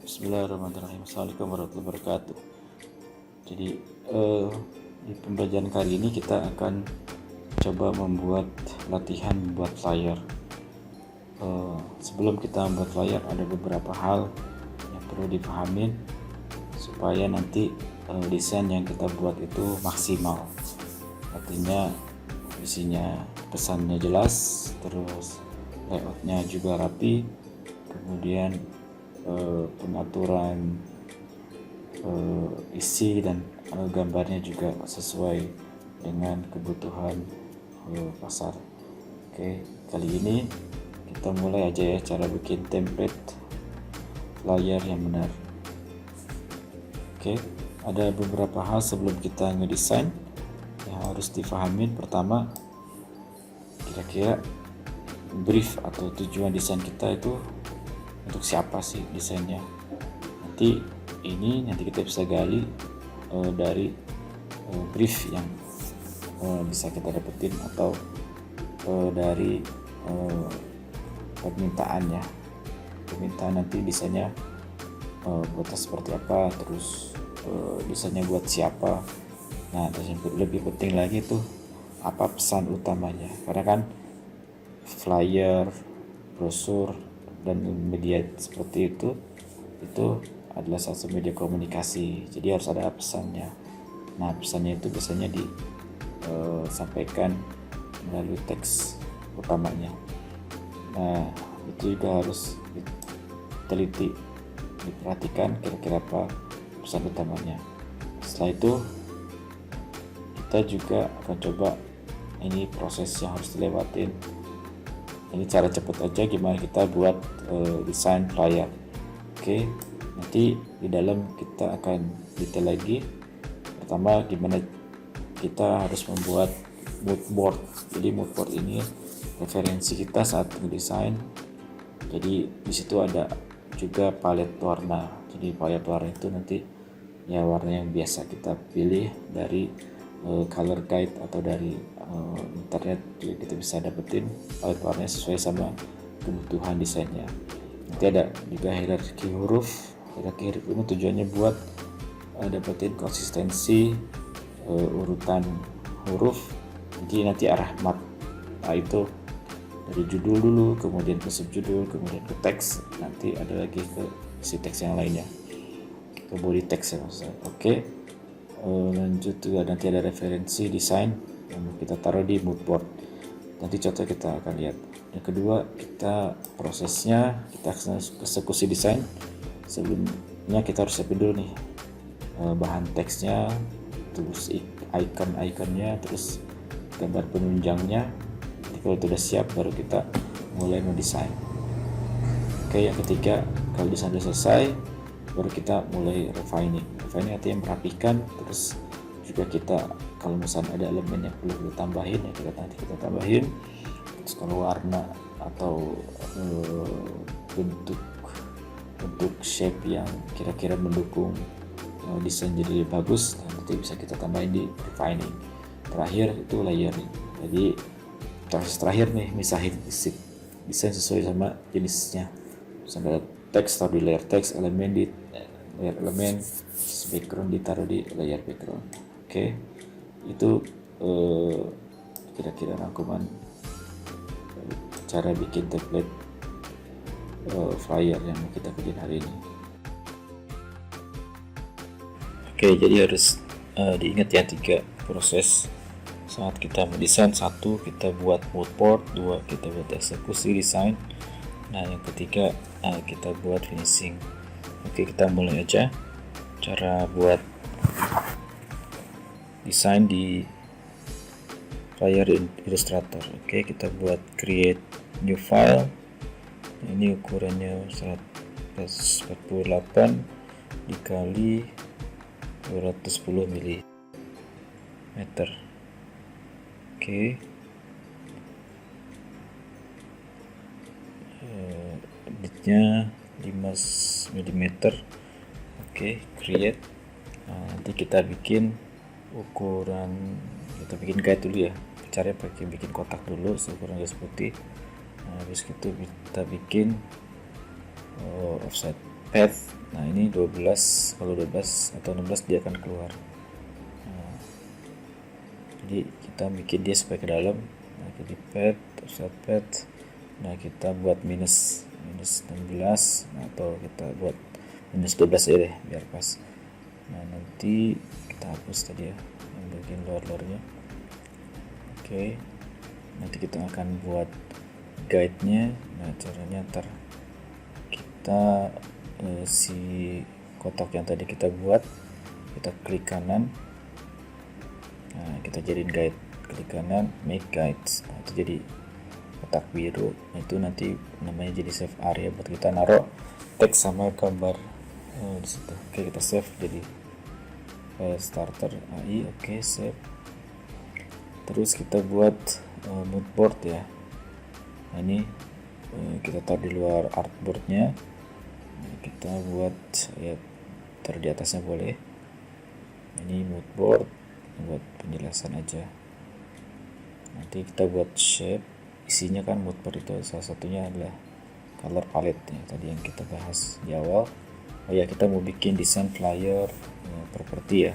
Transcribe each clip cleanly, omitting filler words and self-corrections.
Bismillahirrahmanirrahim. Assalamualaikum warahmatullahi wabarakatuh. Jadi di pembelajaran kali ini kita akan coba membuat latihan membuat flyer. Sebelum kita membuat flyer, ada beberapa hal yang perlu dipahamin supaya nanti desain yang kita buat itu maksimal. Artinya isinya pesannya jelas, terus layoutnya juga rapi, kemudian pengaturan isi dan gambarnya juga sesuai dengan kebutuhan pasar. Oke, kali ini kita mulai aja ya cara bikin template layar yang benar. Oke, ada beberapa hal sebelum kita ngedesain yang harus dipahamin. Pertama, kira-kira brief atau tujuan desain kita itu untuk siapa sih desainnya. Nanti kita bisa gali dari brief yang bisa kita dapetin atau dari permintaan nanti desainnya buatnya seperti apa, terus desainnya buat siapa. Nah, terus yang lebih penting lagi itu apa pesan utamanya, karena kan flyer, brosur dan media seperti itu adalah satu media komunikasi, jadi harus ada pesannya. Nah, pesannya itu biasanya disampaikan melalui teks utamanya. Nah, itu juga harus diteliti, diperhatikan kira-kira apa pesan utamanya. Setelah itu kita juga akan coba ini proses yang harus dilewatin. Ini cara cepet aja gimana kita buat desain flyer. Oke, nanti di dalam kita akan detail lagi. Pertama, gimana kita harus membuat mood board. Jadi mood board ini referensi kita saat mendesain. Jadi di situ ada juga palet warna. Jadi palet warna itu nanti ya warna yang biasa kita pilih dari color guide atau dari internet, juga kita bisa dapetin palet warnanya sesuai sama kebutuhan desainnya. Nanti ada juga hierarki huruf. Hierarki huruf ini tujuannya buat dapetin konsistensi urutan huruf. Jadi nanti arah mat itu dari judul dulu, kemudian ke subjudul, kemudian ke teks, nanti ada lagi ke isi teks yang lainnya, ke body teks ya maksudnya. Oke. Lanjut juga nanti ada referensi desain yang kita taruh di mood board. Nanti contoh kita akan lihat. Yang kedua, kita prosesnya kita eksekusi desain. Sebelumnya kita harus siapin dulu nih bahan teksnya, terus icon-iconnya, terus gambar penunjangnya. Jadi kalau itu udah siap, baru kita mulai mendesain. Oke, yang ketiga, kalau desain sudah selesai, baru kita mulai refining. Refining artinya merapikan, terus juga kita kalau misalnya ada elemen yang perlu kita tambahin ya nanti kita tambahin. Terus kalau warna atau bentuk shape yang kira-kira mendukung desain jadi lebih bagus, nanti bisa kita tambahin di refining. Terakhir itu layering. Jadi proses terakhir nih, misahin desain sesuai sama jenisnya. Misalnya teks taruh di layer teks, elemen di layer elemen, background ditaruh di layer background. Oke, itu kira-kira rangkuman cara bikin template flyer yang kita kerjain hari ini. Oke, jadi harus diingat ya 3 proses saat kita mendesain. 1, kita buat mood board. 2, kita buat eksekusi desain. Nah, yang ketiga kita buat finishing. Oke, kita mulai aja cara buat desain di flyer Illustrator. Oke, kita buat create new file. Ini ukurannya 148 dikali 210 mm. Oke, editnya 5 mm. Oke, create. Nanti kita bikin ukuran, kita bikin guide dulu ya, caranya pakai bikin kotak dulu seukuran garis putih. Habis itu kita bikin offset. path. Nah ini 12, kalau 12 atau 16 dia akan keluar. Jadi kita bikin dia supaya ke dalam. Nah jadi path, set path. Nah kita buat minus 16, nah, atau kita buat minus 12 aja deh biar pas. Nah nanti kita hapus tadi ya yang bagian luar-luarnya. Oke, nanti kita akan buat guide-nya. Nah caranya ntar kita si kotak yang tadi kita buat, kita klik kanan. Nah kita jadiin guide, klik kanan, make guides. Nah itu jadi kotak biru. Nah, itu nanti namanya jadi save area buat kita naruh teks sama gambar di situ. Oke, kita save jadi starter AI. Oke, save. Terus kita buat mood board ya. Nah ini kita taruh di luar artboardnya. Nah, kita buat ya taruh di atasnya boleh. Ini mood board buat penjelasan aja. Nanti kita buat shape, isinya kan mood board itu salah satunya adalah color palette ya, tadi yang kita bahas di awal. Oh ya, kita mau bikin desain flyer properti ya.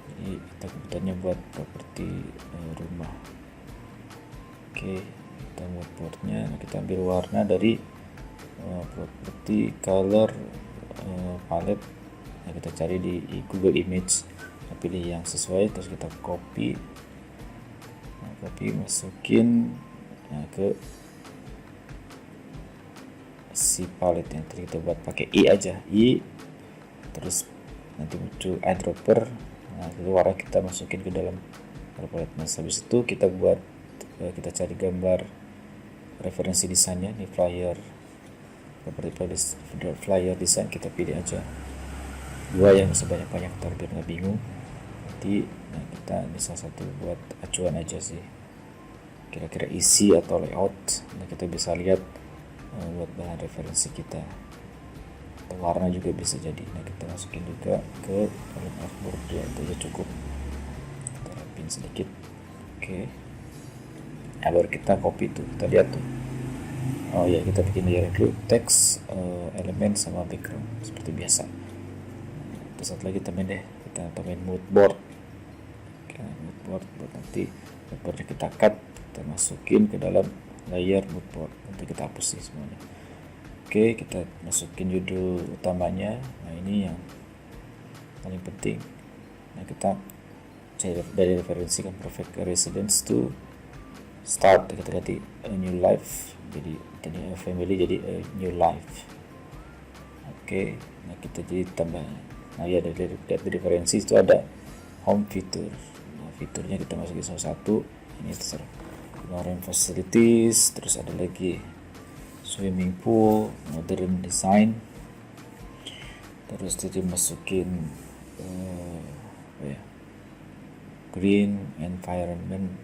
Jadi kita kebutuhannya buat properti rumah. Oke, kita buat boardnya. Nah, kita ambil warna dari properti color palette. Nah, kita cari di Google Image, kita pilih yang sesuai, terus kita copy, masukin ke si palette yang tadi kita buat pakai I aja, I, terus nanti muncul eyedropper. Nah, warna kita masukin ke dalam palette. Nah, habis itu kita buat kita cari gambar referensi desainnya di flyer, properti flyer desain, kita pilih aja dua yang sebanyak-banyak biar nggak bingung. Nanti kita bisa satu buat acuan aja sih, kira-kira isi atau layout. Nah, kita bisa lihat buat bahan referensi kita, atau warna juga bisa jadi. Nah, kita masukin juga ke dalam artboard ya, itu aja cukup. Kita rapin sedikit. Oke. Nah, baru kita copy tuh, kita lihat tuh. Oh ya, kita bikin layer dulu, teks, elemen sama background seperti biasa. Terus satu lagi kita tambahin mood board. Oke, mood board buat nanti mood boardnya kita cut, kita masukin ke dalam layer mood board. Nanti kita hapus sih semuanya. Oke, kita masukin judul utamanya. Nah, ini yang paling penting. Nah, kita cari dari referensi kan perfect residence to start, kita ganti a new life, jadi a family jadi a new life. Oke, nah kita jadi tambah. Nah ya, dari referensi itu ada home feature. Nah, fiturnya kita masukin salah satu. Ini terserah. Marine facilities, terus ada lagi swimming pool, modern design. Terus tadi masukin green environment.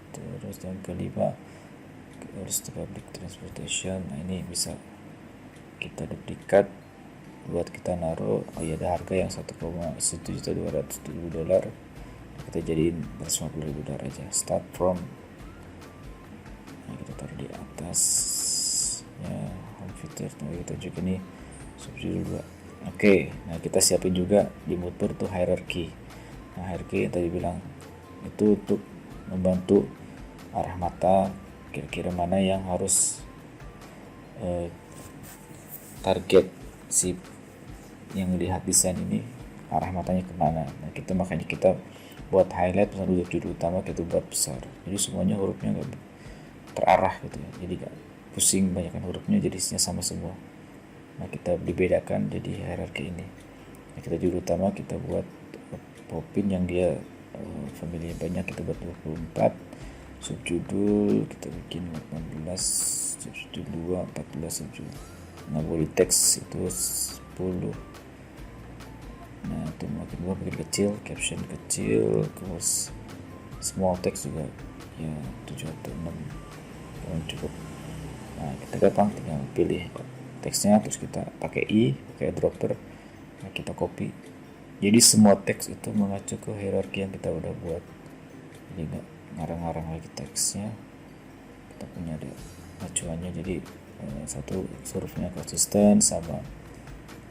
Terus yang kelima harus public transportation. Nah, ini bisa kita duplikat buat kita naruh. Oh ya, ada harga yang $1,200,000. Kita jadiin $150,000 aja. Start from. Nah, kita taruh di atas ya, home feature. Nah, kita juga nih subjudul 2. Oke, nah kita siapin juga di mood board tuh hierarchy. Nah, hierarchy yang tadi bilang itu untuk membantu arah mata, kira-kira mana yang harus target si yang lihat desain ini, arah matanya kemana. Nah, makanya kita buat highlight misalnya judul utama kita buat besar, jadi semuanya hurufnya nggak terarah gitu ya, jadi nggak pusing banyakkan hurufnya, jadi isinya sama semua. Nah, kita dibedakan jadi hierarki ini. Nah, kita judul utama kita buat popin yang dia family banyak, kita buat 24. Subjudul kita bikin 18, subjudul 2 14, subjudul. Nah, body text itu 10. Nah, itu makin kecil, caption kecil, terus small text juga ya 7 atau 6 cukup. Nah, kita gampang tinggal pilih teksnya, terus kita pakai I, pakai dropper. Nah, kita copy. Jadi semua teks itu mengacu ke hierarki yang kita udah buat, jadi nggak ngarang-ngarang lagi teksnya. Kita punya ada acuannya, jadi satu hurufnya konsisten sama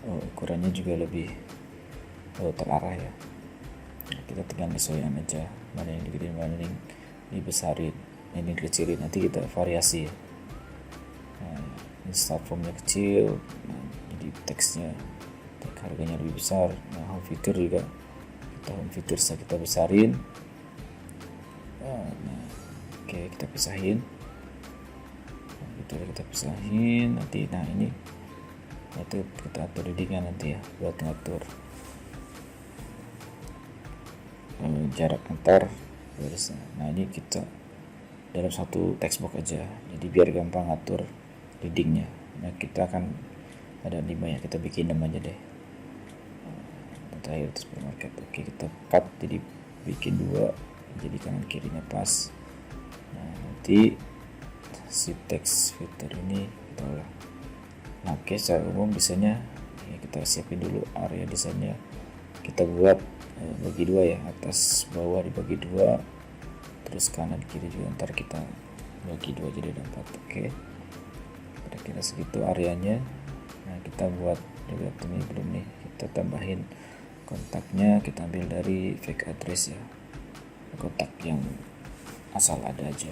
ukurannya juga lebih terarah ya. Kita tinggal sesuaikan aja mana yang digedein, mana yang dibesarin, ini dikecilin, nanti kita variasi ya. Ini start formnya kecil, jadi teksnya harganya lebih besar. Home feature juga, home feature bisa kita besarin. Oke, kita pisahin, kita pisahin nanti. Ini itu kita atur readingnya nanti ya, buat ngatur jarak antar barisnya. Ini kita dalam satu text box aja, jadi biar gampang ngatur readingnya. Kita akan ada 5 ya, kita bikin 6 aja deh. Terakhir itu supermarket. Oke, kita cut jadi bikin 2, jadi kanan kirinya pas. Nanti si text filter ini kita olah. Oke, secara umum desainnya ya, kita siapin dulu area desainnya. Kita buat bagi 2 ya, atas bawah dibagi 2, terus kanan kiri juga ntar kita bagi 2 jadi ada 4. Oke, kira-kira segitu areanya. Kita buat juga ini belum nih, kita tambahin kontaknya, kita ambil dari fake address ya, kontak yang asal ada aja.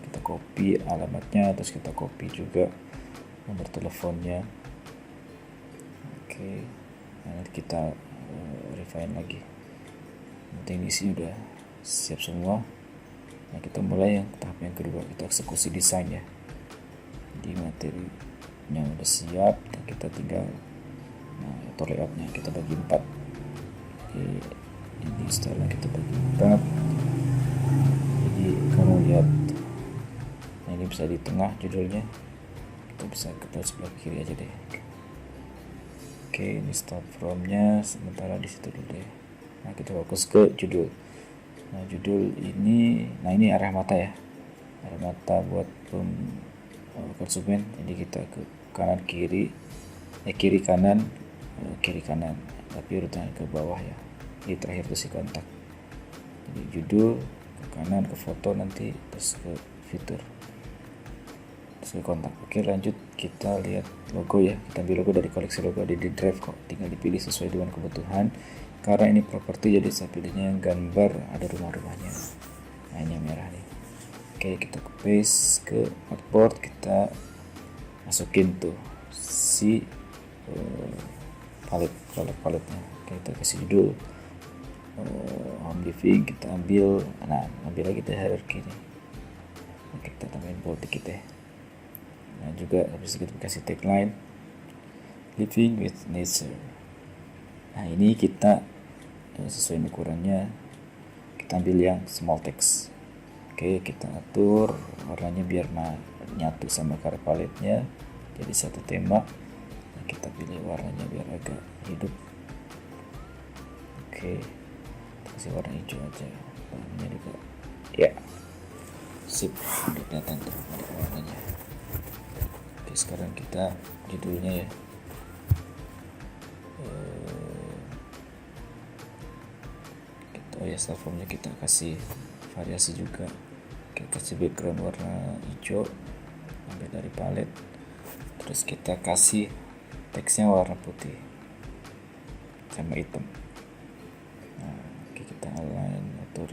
Kita copy alamatnya, terus kita copy juga nomor teleponnya. Oke, nanti kita refine lagi. Nanti ini sih udah siap semua. Kita mulai yang tahap yang kedua, kita eksekusi desain ya. Jadi materinya udah siap, dan kita tinggal atur layoutnya. Kita bagi 4. Ini style kita bagi 4. Jadi kamu lihat, ini bisa di tengah judulnya, kita bisa ke sebelah kiri aja deh. Oke, ini start from-nya sementara di situ dulu deh. Kita fokus ke judul. Judul ini, ini arah mata ya, arah mata buat konsumen. Jadi kita ke kanan kiri, kiri kanan, tapi urutan ke bawah ya. Di terakhir itu si kontak. Jadi judul ke kanan, ke foto nanti, terus ke fitur, terus ke kontak. Oke, lanjut kita lihat logo ya. Kita ambil logo dari koleksi logo di drive kok, tinggal dipilih sesuai dengan kebutuhan. Karena ini properti, jadi saya pilihnya gambar ada rumah-rumahnya. Ini yang merah nih. Oke, kita paste ke artboard, kita masukin tuh si paletnya. Oke, kita kasih judul home living, kita ambil lagi dari hierarchy nih. Oke, kita tambahin bold dikit ya. Juga habis itu kita kasih tagline living with nature. Ini kita sesuai ukurannya, kita ambil yang small text. Oke, kita atur warnanya biar nyatu sama color paletnya, jadi satu tema. Kita pilih warnanya biar agak hidup. Oke, kita kasih warna hijau aja, warnanya juga ya, sip, udah kelihatan tuh warnanya. Oke, sekarang kita judulnya ya, style formnya kita kasih variasi juga. Oke, kasih background warna hijau, ambil dari palet, terus kita kasih teksnya warna putih sama hitam. Oke, kita align, atur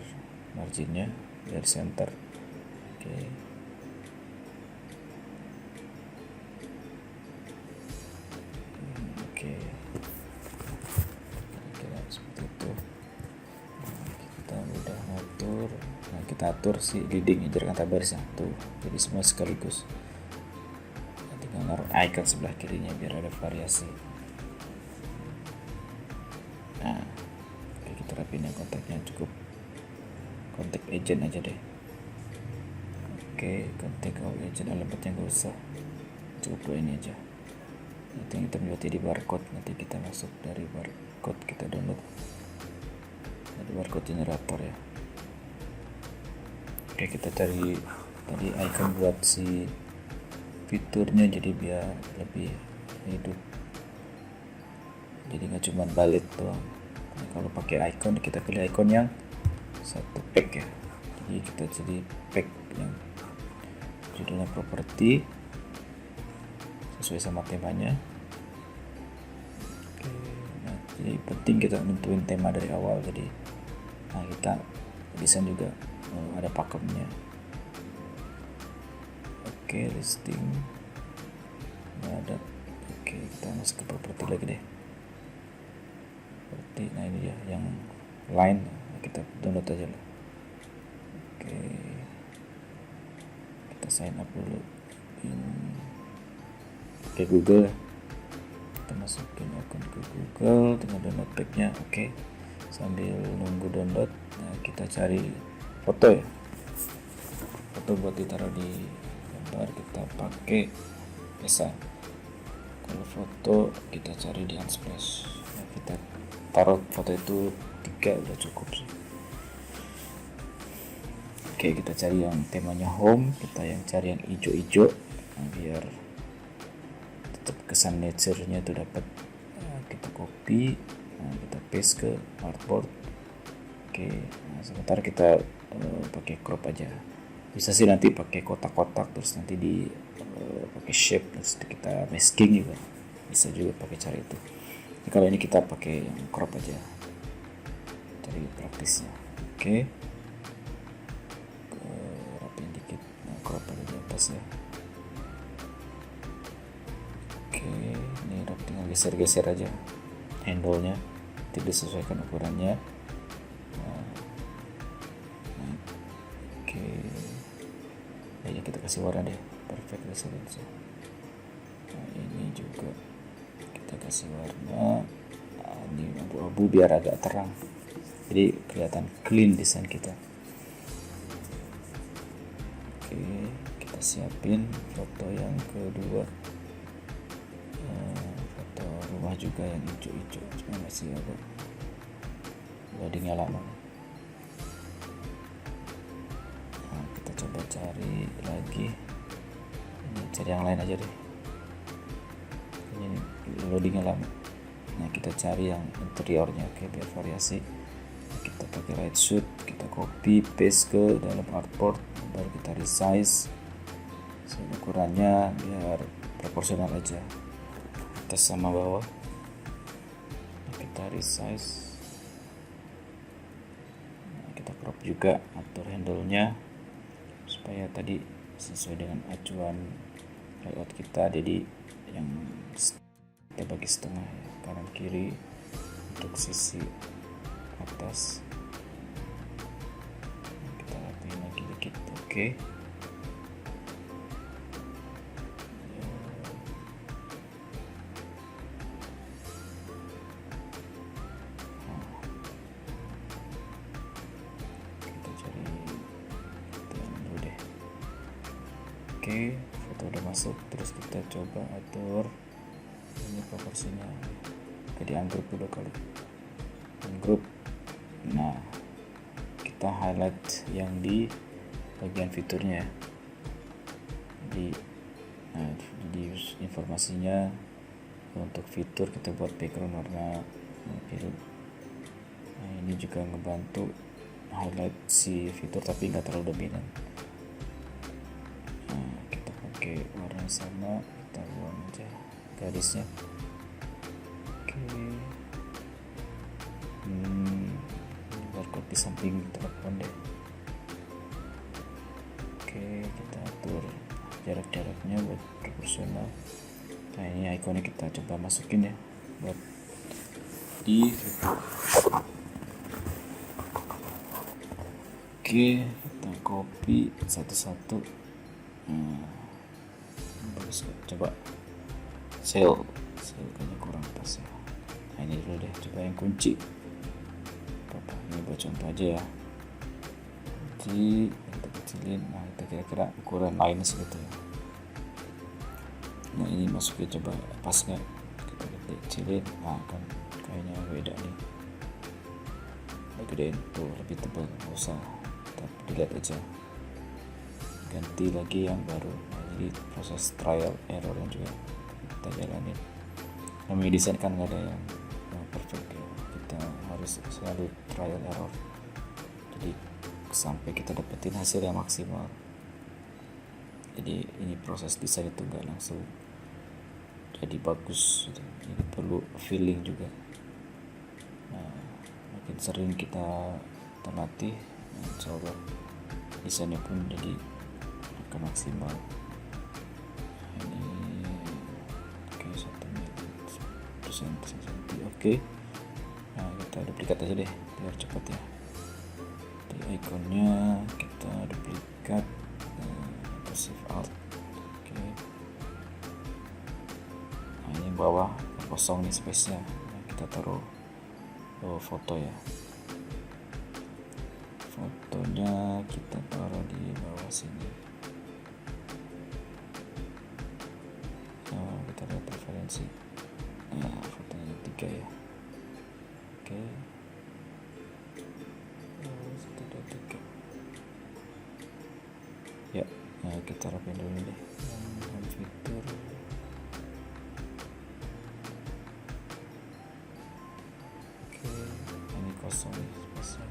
marginnya dari center. Oke, kira-kira seperti itu. Kita udah atur. Kita atur si leading jarak antar barisnya tuh, jadi semua sekaligus. Tinggal naruh icon sebelah kirinya biar ada variasi. Oke, kita rapin yang kontaknya, cukup kontak agent aja deh. Oke, kontak agent alamatnya nggak usah, cukup dua ini aja. Nanti yang kita buat di barcode, nanti kita masuk dari barcode, kita download dari barcode generator ya. Oke, kita cari tadi icon buat si fiturnya, jadi biar lebih hidup, jadi nggak cuma balet doang. Kalau pakai icon, kita pilih icon yang satu pack ya, jadi kita jadi pack yang judulnya properti, sesuai sama temanya. Oke, nah, jadi penting kita nentuin tema dari awal. Jadi kita desain juga ada pakemnya. Oke, listing ada. Oke, kita masuk ke properti lagi deh. Properti, nah ini ya yang line, kita download aja lah. Oke, kita sign up dulu ke Google. Kita masukin akun ke Google dengan download packnya. Oke, sambil nunggu download, nah kita cari foto ya, foto buat ditaruh di gambar. Kita pakai biasa, kalau foto kita cari di Unsplash. Nah, kita taruh foto itu 3 udah cukup sih. Oke, kita cari yang temanya home, kita yang cari yang hijau-hijau, biar tetap kesan nature-nya itu dapat. Kita copy, kita paste ke artboard. Oke, sementara kita pakai crop aja. Bisa sih nanti pakai kotak-kotak, terus nanti di pakai shape, terus kita masking juga bisa juga pakai cara itu. Jadi kalau ini kita pakai yang crop aja, cari praktisnya. Oke, rapin dikit, crop ada di atas ya. Oke, ini tinggal geser-geser aja handle-nya, nanti disesuaikan ukurannya. Oke, ya kita kasih warna deh, perfect resolution. Nah, ini juga kita kasih warna ini abu-abu biar agak terang, jadi kelihatan clean desain kita. Oke, kita siapin foto yang kedua, foto rumah juga yang hijau-hijau, cuma masih agak loadingnya lama. Kita coba cari lagi, ini cari yang lain aja deh, ini loadingnya lama. Nah, kita cari yang interiornya. Oke, biar variasi, kita pakai right shoot, kita copy paste ke dalam artboard, baru kita resize ukurannya biar proporsional aja, atas sama bawah. Kita resize, kita crop juga, atur handle-nya supaya tadi sesuai dengan acuan layout kita. Jadi yang kita bagi setengah ya, kanan kiri untuk sisi atas. Kita rapiin lagi dikit. Oke, kita cari yang dulu deh. Oke, foto udah masuk, terus kita coba atur ini proporsinya. Jadi ungroup dulu kali, ungroup. Nah, kita highlight yang di bagian fiturnya. Jadi informasinya untuk fitur kita buat background warna biru. Nah, ini juga ngebantu highlight si fitur tapi nggak terlalu dominan. Nah, kita pakai warna sama, kita buang aja garisnya. Oke, barcode di samping telepon deh. Oke, kita atur jarak-jaraknya buat proporsional. Nah, ini ikonnya kita coba masukin ya buat di fitur. Oke, kita copy satu-satu. Bagus, coba sel kayaknya kurang pas ya. Nah, ini dulu deh, coba yang kunci apa, ini buat contoh aja ya. Kunci kita kecilin. Nah, kita kira-kira ukuran line segitu ya. Nah, ini masuknya coba pas nggak, kita kecilin. Nah, kan kayaknya beda nih, gedein tuh, lebih tebal, nggak usah, kita dilihat aja, ganti lagi yang baru. Nah, jadi proses trial error yang juga kita jalanin. Namanya desain kan nggak ada yang perfect ya, kita harus selalu trial error, jadi sampai kita dapetin hasil yang maksimal. Jadi ini proses desain itu nggak langsung jadi bagus gitu. Jadi perlu feeling juga. Nah, makin sering kita terlatih, insya Allah desainnya pun jadi akan maksimal. Ini oke, 1 cm. Oke, nah kita duplikat aja deh biar cepat ya. Di ikonnya kita duplikat, shift alt. Oke, nah ini bawah kosong nih space nya. Nah, kita taruh foto ya. Fotonya kita taruh di bawah sini. Kita lihat referensi. Nah, fotonya 3 ya. Oke. 1, 2, 3. Ya, nah kita rapin dulu deh yang fitur. Oke, ini kosong nih spesial.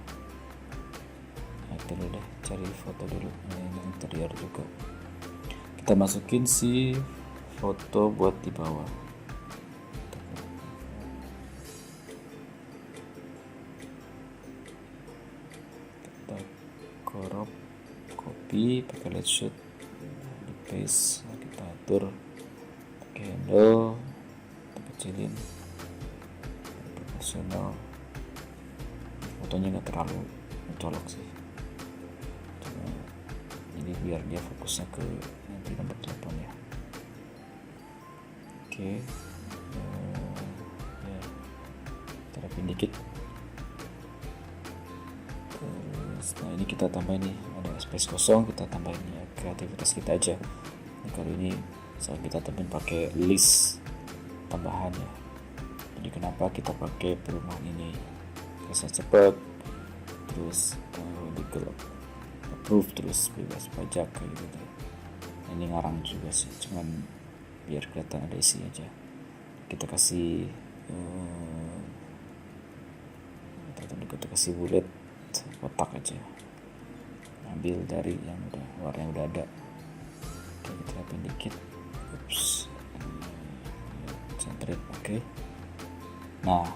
Nah, dulu deh cari foto dulu. Nah, ini interior juga. Kita masukin si foto buat di bawah. Kita crop, copy pakai light shoot, di paste. Nah, kita atur pakai handle, kita kecilin proporsional. Fotonya nggak terlalu mencolok sih, jadi biar dia fokusnya ke nanti nomor telepon ya. Oke, ya terapin dikit. Terus, nah ini kita tambahin nih, ada space kosong, kita tambahin ya, kreativitas kita aja. Nah, kali ini saat kita tambahin pakai list tambahan ya. Jadi kenapa kita pakai perumahan ini? Bisa cepat, terus legal approve, terus bebas pajak kayak gitu. Nah, ini ngarang juga sih, cuman biar kelihatan ada isi aja. Kita kasih kita kasih bullet kotak aja, ambil dari yang udah warna yang udah ada. Oke, kita rapin dikit. Centered. Oke, nah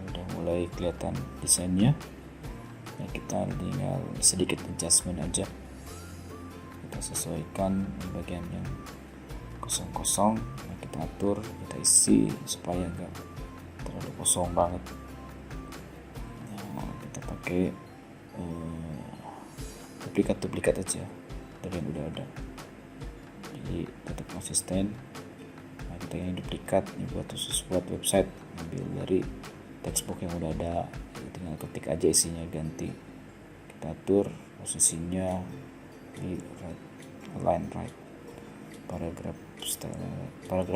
udah mulai kelihatan desainnya. Nah, kita tinggal sedikit adjustment aja, kita sesuaikan di bagian yang kosong-kosong. Nah, kita atur, kita isi supaya enggak terlalu kosong banget. Nah, kita pakai duplikat aja dari yang udah ada, jadi tetap konsisten. Nah, kita ini duplikat ini buat khusus buat website, ambil dari textbook yang udah ada, tinggal ketik aja isinya, ganti. Kita atur posisinya di right, align right, paragraph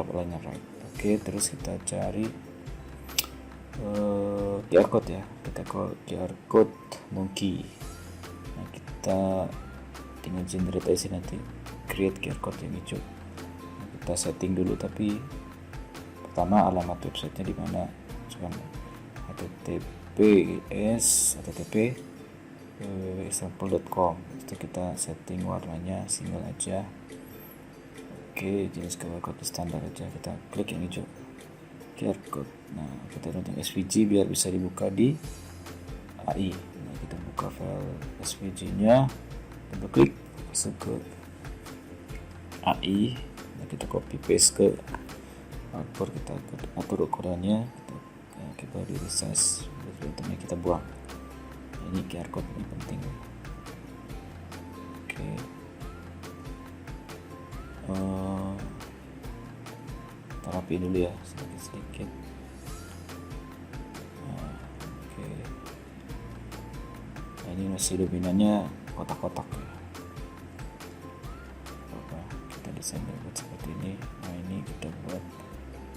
align right. Oke, terus kita cari QR code ya, kita QR code monkey. Nah, kita tinggal generate aja nanti, create QR code yang hijau. Nah, kita setting dulu, tapi pertama alamat websitenya di mana, misalkan http www.example.com. Itu kita setting warnanya single aja. Oke, jenis QR code standar aja, kita klik yang hijau QR code. Nah, kita download SVG biar bisa dibuka di AI. Nah, kita buka file SVG nya, kita klik masuk ke AI. Nah, kita copy paste ke output, kita atur ukurannya, kita di resize, filternya kita buang. Nah, ini QR code ini penting. Oke, terapi dulu ya sedikit. Oke, nah, ini masih dominannya kotak-kotak ya. Kita desain buat seperti ini. Nah, ini kita buat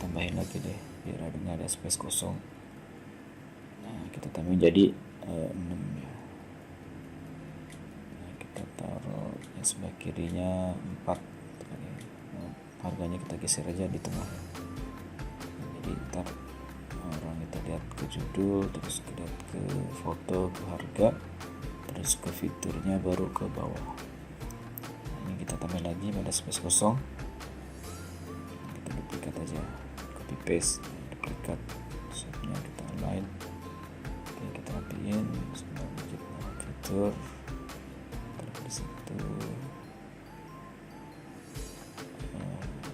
tambahin lagi deh biar ada space kosong. Nah, kita tambahin jadi 6 ya. Nah, kita taruh yang sebelah kirinya 4. Harganya kita geser aja di tengah. Nah, jadi ntar orang kita lihat ke judul, terus lihat ke foto, ke harga, terus ke fiturnya, baru ke bawah. Nah, ini kita tambah lagi pada space kosong, kita paste, duplikat, shape-nya kita align. Oke, kita rapiin semua widget fitur taruh di situ.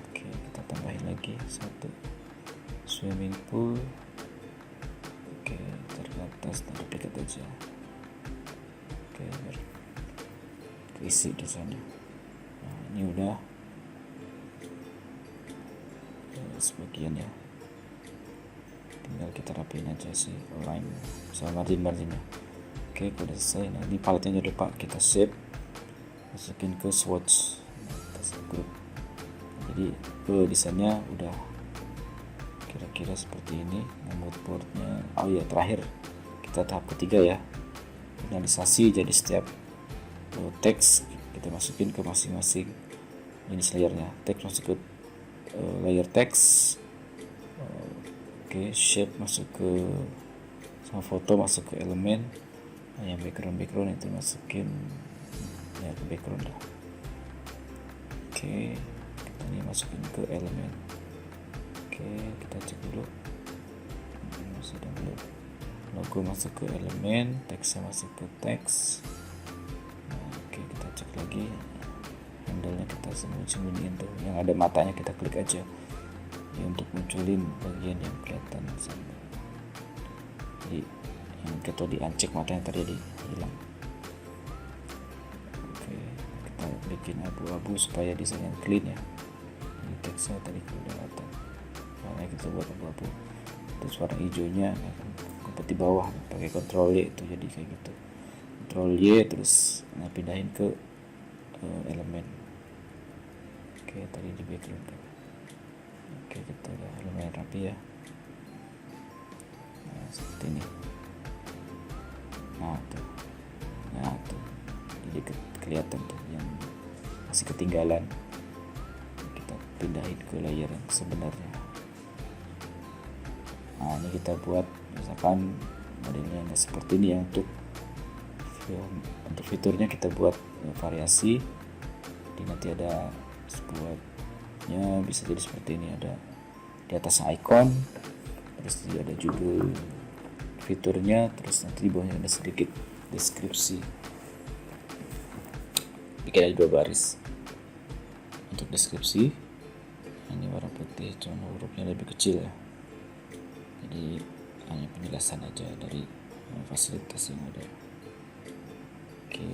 Oke, kita tambahin lagi satu swimming pool. Oke, taruh atas dan duplikat aja. Oke, biar keisi di sana. Nah, ini udah sebagian ya, tinggal kita rapiin aja sih align sama margin-marginnya. Oke, udah selesai. Nah, ini paletnya jangan lupa kita save, masukin ke swatch, grup. Jadi desainnya udah kira-kira seperti ini. Nah, moodboardnya, oh ya, terakhir kita tahap ketiga ya, finalisasi. Jadi setiap teks kita masukin ke masing-masing jenis layernya. Teks masuk ke layer text. Oke, shape masuk ke, sama foto masuk ke elemen. Nah, yang background itu masukin ya ke background dah. Oke, kita ini masukin ke elemen. Oke, kita cek dulu masih ada belum. Logo masuk ke elemen, teksnya masuk ke teks. Nah, oke, kita cek lagi. Handle-nya kita sembunyiin tuh, yang ada matanya kita klik aja ya, untuk munculin bagian yang kelihatan sampai. Jadi yang kita di uncheck matanya tadi hilang. Oke, kita bikin abu-abu supaya desainnya clean ya. Ini teksnya tadi kelihatan, makanya kita buat abu-abu. Terus warna hijaunya akan kompet di bawah, pakai Ctrl Y itu jadi kayak gitu. Ctrl Y terus pindahin ke elemen. Oke, tadi di background kan. Oke, kita udah lumayan rapi ya. Nah, seperti ini. Nah tuh jadi kelihatan tuh yang masih ketinggalan, kita pindahin ke layer yang sebenarnya. Nah, ini kita buat misalkan modelnya seperti ini ya. Untuk fiturnya kita buat variasi. Jadi nanti ada buatnya bisa jadi seperti ini, ada di atas icon, terus ada judul fiturnya, terus nanti di bawahnya ada sedikit deskripsi. Bikin ada 2 baris untuk deskripsi. Ini warna putih, cuma hurufnya lebih kecil ya, jadi hanya penjelasan aja dari fasilitas yang ada. Oke,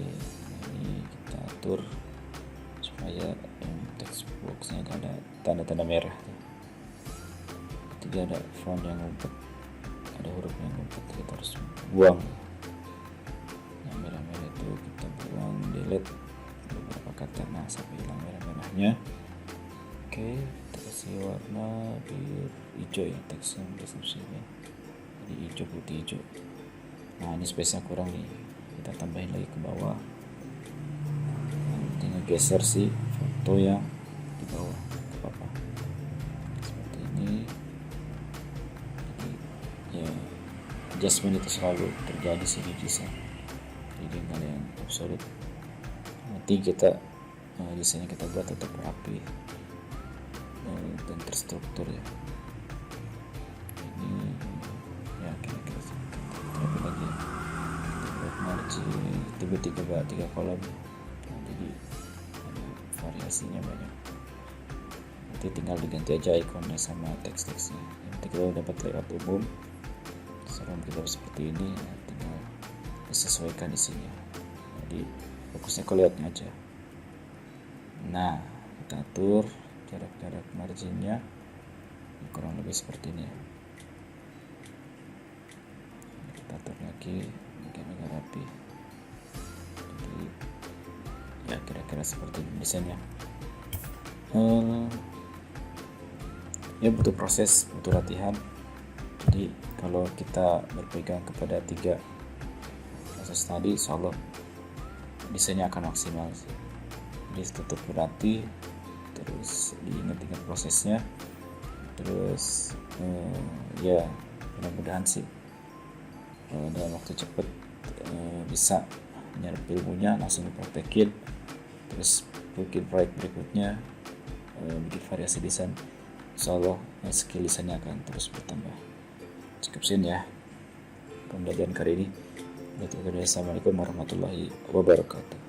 ini kita atur supaya text boxnya ada tanda-tanda merah. Ketiga ada font yang ngumpet, ada huruf yang ngumpet, kita harus buang. Yang merah-merah itu kita buang, delete beberapa kata, nah sampai hilang merah-merahnya. Oke, kita kasih warna biru hijau ya, teks yang deskripsinya, jadi hijau putih hijau. Nah, ini space nya kurang nih, kita tambahin lagi ke bawah. Tinggal geser si foto yang di bawah, apa-apa seperti ini. Jadi ya, adjustment itu selalu terjadi sih di desain, jadi nggak ada yang absolut. Nanti kita desainnya kita buat tetap rapi dan terstruktur ya. Ini ya kira-kira rapi lagi ya. Kita buat margin 3 kolom. Nah, jadi ada variasinya banyak. Nanti tinggal diganti aja ikonnya sama teks-teksnya. Nanti kita dapat layout umum, serem kita seperti ini, tinggal disesuaikan isinya. Jadi fokusnya ke layoutnya aja. Nah, kita atur jarak-jarak marginnya kurang lebih seperti ini ya. Kita atur lagi agak rapi. Jadi ya kira-kira seperti ini desainnya. Ya butuh proses, butuh latihan. Jadi kalau kita berpegang kepada 3 proses tadi, insyaallah desainnya akan maksimal sih. Jadi tetap berlatih, terus diingat-ingat prosesnya, terus ya mudah-mudahan sih dalam waktu cepat bisa nyerap ilmunya, langsung dipraktekin, terus bikin proyek berikutnya, bikin variasi desain insya Allah skill lisannya akan terus bertambah. Cukup sekian ya pembelajaran kali ini. Assalamualaikum warahmatullahi wabarakatuh.